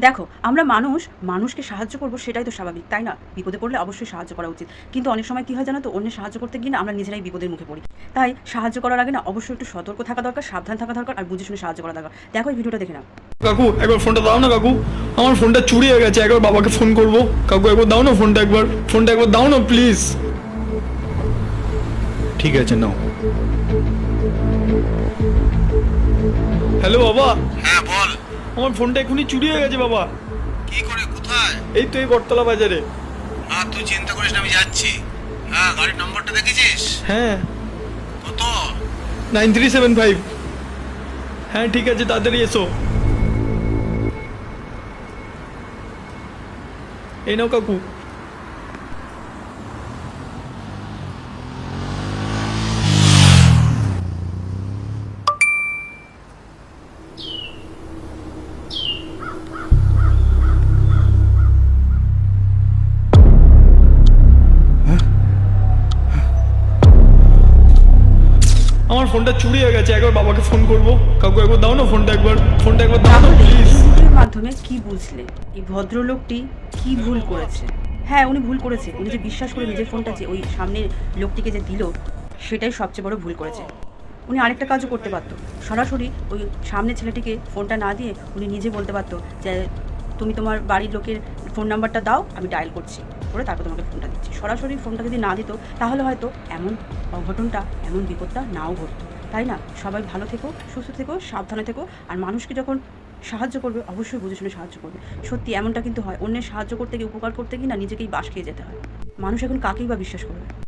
দেখো, আমরা মানুষ, মানুষকে সাহায্য করব সেটাই তো স্বাভাবিক, তাই না? বিপদে পড়লে অবশ্যই সাহায্য করা উচিত। কিন্তু অনেক সময় কী হয় জানো তো? অন্যের সাহায্য করতে গিয়ে না আমরা নিজেরাই বিপদের মুখে পড়ি। তাই সাহায্য করার আগে না অবশ্যই একটু সতর্ক থাকা দরকার, সাবধান থাকা দরকার আর বুঝে শুনে সাহায্য করা দরকার। দেখো এই ভিডিওটা দেখে নাও। কাকু একবার ফোনটা দাও না কাকু, আমার ফোনটা চুরি হয়ে গেছে, একবার বাবাকে ফোন করবো। কাকু একবার দাও না ফোনটা, একবার দাও না প্লিজ। ঠিক আছে নাও। হ্যালো বাবা। হ্যাঁ বল। আমার ফোনটা এখনই চুরি হয়ে গেছে বাবা। কি করে, কোথায়? এই তো এই বটতলা বাজারে। তুই চিন্তা করিস না, আমি যাচ্ছি। হ্যাঁ, গাড়ির নম্বরটা দেখেছিস? হ্যাঁ, কত? 9375। হ্যাঁ ঠিক আছে, তাড়াতাড়ি এসো। এই নাও কাকু। আমার ফোনটা চুরি হয়ে গেছে, একবার বাবাকে ফোন করবো। কাকু একবার দাও না ফোনটা, একবার দাও না তাহলে এই প্লিজ। ভিডিওর মাধ্যমে কি বুঝলে? এই ভদ্রলোকটি কি ভুল করেছে? হ্যাঁ, উনি ভুল করেছে। উনি যে বিশ্বাস করে নিজের ফোনটা যে ওই সামনের লোকটিকে যে দিল, সেটাই সবচেয়ে বড় ভুল করেছে। উনি আরেকটা কাজও করতে পারতো। সরাসরি ওই সামনের ছেলেটিকে ফোনটা না দিয়ে উনি নিজে বলতে পারতো যে তুমি তোমার বাড়ির লোকের ফোন নাম্বারটা দাও, আমি ডায়াল করছি করে তারপর তোমাকে ফোনটা দিচ্ছি। সরাসরি ফোনটা যদি না দিত তাহলে হয়তো এমন অঘটনটা, এমন বিপদটা নাও ঘটতো, তাই না? সবাই ভালো থেকো, সুস্থ থেকো, সাবধানে থেকো। আর মানুষকে যখন সাহায্য করবে অবশ্যই বুঝে শুনে সাহায্য করবে। সত্যি এমনটা কিন্তু হয়, অন্যের সাহায্য করতে গিয়ে, উপকার করতে গিয়ে না নিজেকেই বাস খেয়ে যেতে হয়। মানুষ এখন কাকেই বা বিশ্বাস করবে?